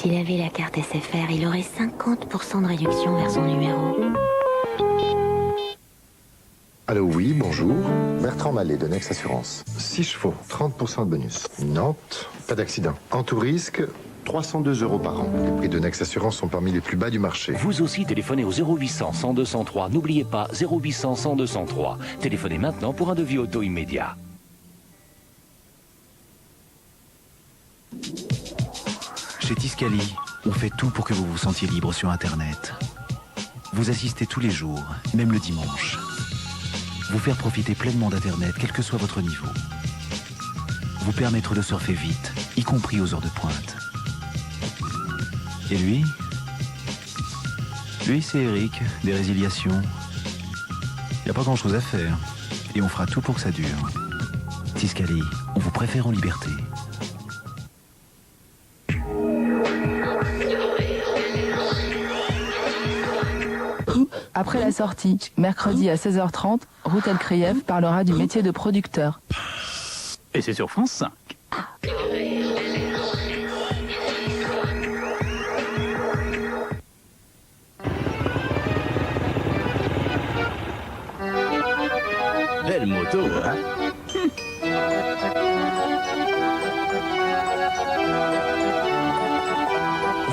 S'il avait la carte SFR, il aurait 50% de réduction vers son numéro. Allô, oui, bonjour. Bertrand Mallet de Next Assurance. 6 chevaux, 30% de bonus. Nantes, pas d'accident. En tout risque, 302 € par an. Les prix de Next Assurance sont parmi les plus bas du marché. Vous aussi, téléphonez au 0800 100 203. N'oubliez pas, 0800 100 203. Téléphonez maintenant pour un devis auto immédiat. Chez Tiscali, on fait tout pour que vous vous sentiez libre sur Internet. Vous assistez tous les jours, même le dimanche. Vous faire profiter pleinement d'Internet, quel que soit votre niveau. Vous permettre de surfer vite, y compris aux heures de pointe. Et lui, c'est Eric, des résiliations. Y a pas grand chose à faire. Et on fera tout pour que ça dure. Tiscali, on vous préfère en liberté. Après la sortie, mercredi à 16h30, Ruth Elkreyev parlera du métier de producteur. Et c'est sur France 5. Belle moto, hein?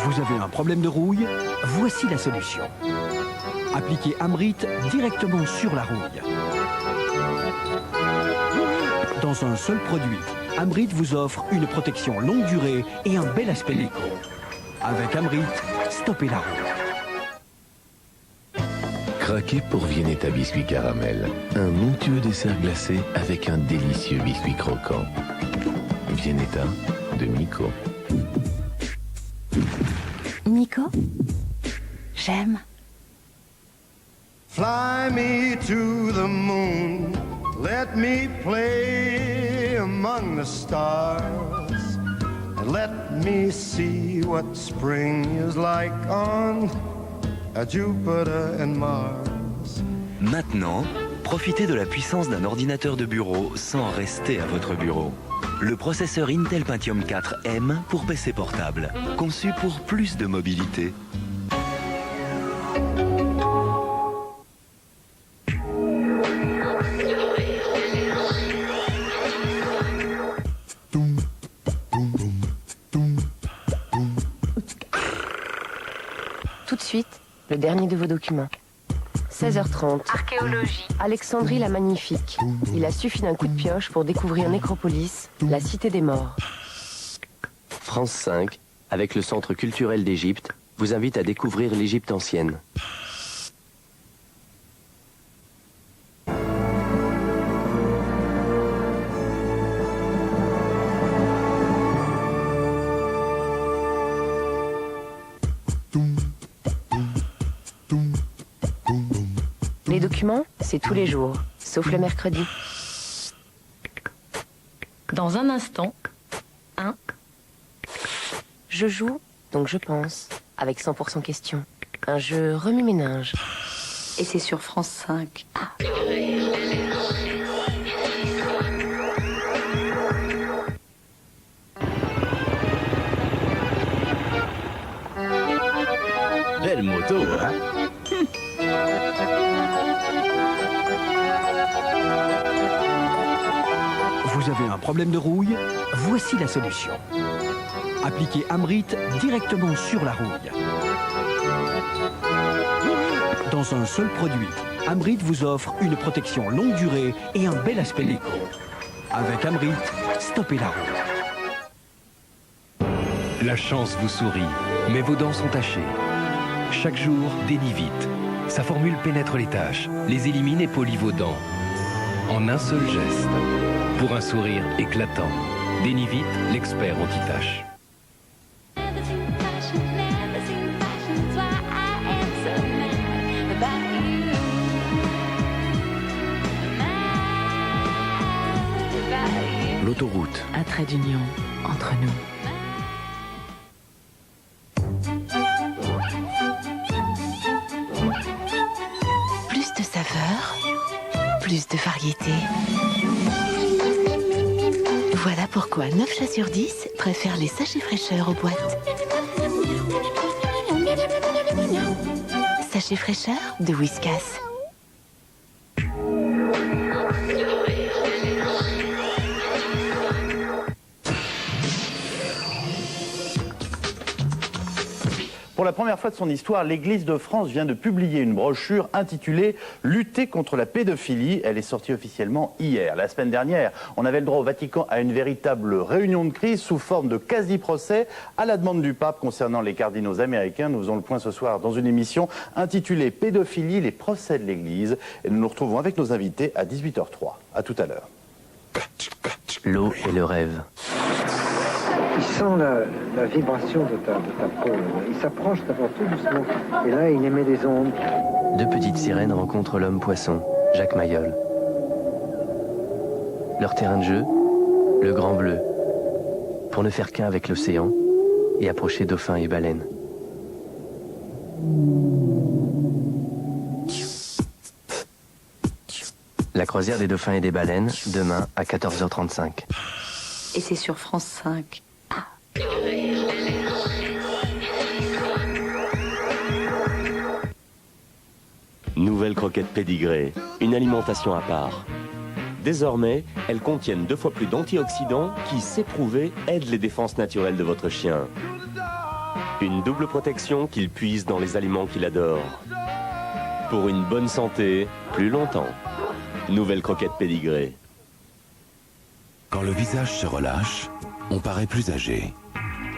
Vous avez un problème de rouille? Voici la solution. Appliquez Amrit directement sur la rouille. Dans un seul produit, Amrit vous offre une protection longue durée et un bel aspect déco. Avec Amrit, stoppez la rouille. Craquez pour Viennetta biscuit caramel. Un onctueux dessert glacé avec un délicieux biscuit croquant. Viennetta de Miko. Nico? J'aime. Fly me to the moon, let me play among the stars, and let me see what spring is like on Jupiter and Mars. Maintenant, profitez de la puissance d'un ordinateur de bureau sans rester à votre bureau. Le processeur Intel Pentium 4M pour PC portable, conçu pour plus de mobilité. Tout de suite, le dernier de vos documents. 16h30. Archéologie. Alexandrie la Magnifique. Il a suffi d'un coup de pioche pour découvrir Nécropolis, la cité des morts. France 5, avec le Centre culturel d'Égypte, vous invite à découvrir l'Égypte ancienne. Les documents, c'est tous les jours, sauf le mercredi. Dans un instant, Je joue, donc je pense, avec 100% question. Un jeu remue-ménage. Et c'est sur France 5. Belle moto, hein? Vous avez un problème de rouille? Voici la solution. Appliquez Amrit directement sur la rouille. Dans un seul produit, Amrit vous offre une protection longue durée et un bel aspect déco. Avec Amrit, stoppez la rouille. La chance vous sourit, mais vos dents sont tachées. Chaque jour, Denivite. Sa formule pénètre les taches, les élimine et polit vos dents. En un seul geste. Pour un sourire éclatant. Denivite, l'expert anti-taches. L'autoroute. un trait d'union entre nous. Plus de saveur, plus de variété. Voilà pourquoi 9 chats sur 10 préfèrent les sachets fraîcheurs aux boîtes. sachets fraîcheur de Whiskas. Pour la première fois de son histoire, l'Église de France vient de publier une brochure intitulée « Lutter contre la pédophilie ». Elle est sortie officiellement hier. La semaine dernière, on avait le droit au Vatican à une véritable réunion de crise sous forme de quasi-procès à la demande du pape concernant les cardinaux américains. Nous faisons le point ce soir dans une émission intitulée « Pédophilie, les procès de l'Église ». Et nous nous retrouvons avec nos invités à 18h03. À tout à l'heure. L'eau et le rêve. Il sent la vibration de ta peau. Il s'approche d'abord tout doucement. Et là, il émet des ondes. Deux petites sirènes rencontrent l'homme poisson, Jacques Mayol. Leur terrain de jeu, le Grand Bleu. Pour ne faire qu'un avec l'océan et approcher dauphins et baleines. La croisière des dauphins et des baleines, demain à 14h35. Et c'est sur France 5. Nouvelles croquettes pédigrées, une alimentation à part. Désormais, elles contiennent 2 fois plus d'antioxydants qui, c'est prouvé, aident les défenses naturelles de votre chien. Une double protection qu'il puise dans les aliments qu'il adore. Pour une bonne santé, plus longtemps. Nouvelles croquettes pédigrées. Quand le visage se relâche, on paraît plus âgé.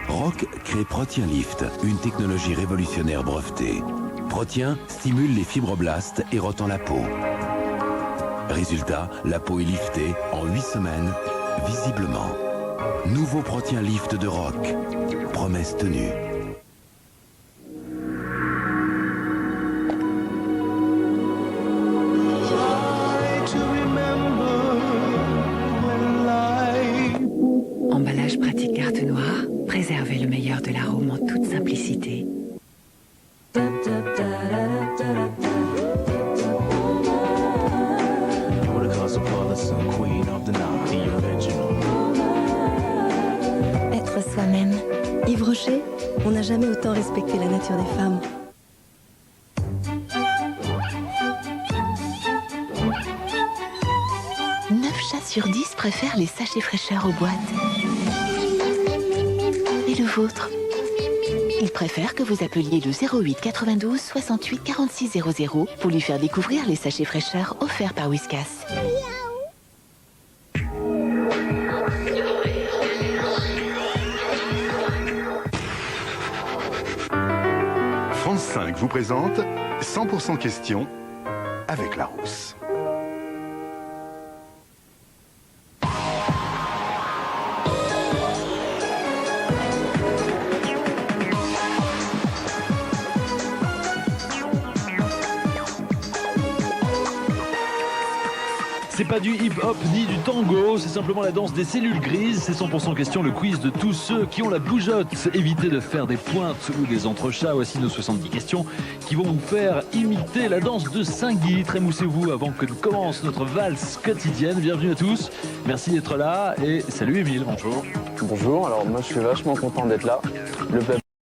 Rock crée Protein Lift, une technologie révolutionnaire brevetée. Protein stimule les fibroblastes et retend la peau. Résultat, la peau est liftée en 8 semaines, visiblement. Nouveau Protein Lift de Rock. Promesse tenue. Emballage pratique carte noire, préservez le meilleur de l'arôme en toute simplicité. Être soi-même. Yves Rocher, on n'a jamais autant respecté la nature des femmes. Chats sur 10 préfèrent les sachets fraîcheur aux boîtes. Et le vôtre? Il préfère que vous appeliez le 08 92 68 46 00 pour lui faire découvrir les sachets fraîcheur offerts par Whiskas. France 5 vous présente 100% questions avec Larousse. C'est pas du hip-hop ni du tango, c'est simplement la danse des cellules grises. C'est 100% question, le quiz de tous ceux qui ont la bougeotte. Évitez de faire des pointes ou des entrechats. Voici nos 70 questions qui vont vous faire imiter la danse de Saint-Guy. Trémoussez-vous avant que ne commence notre valse quotidienne. Bienvenue à tous, merci d'être là et salut Émile, bonjour. Bonjour, alors moi je suis vachement content d'être là. Le peuple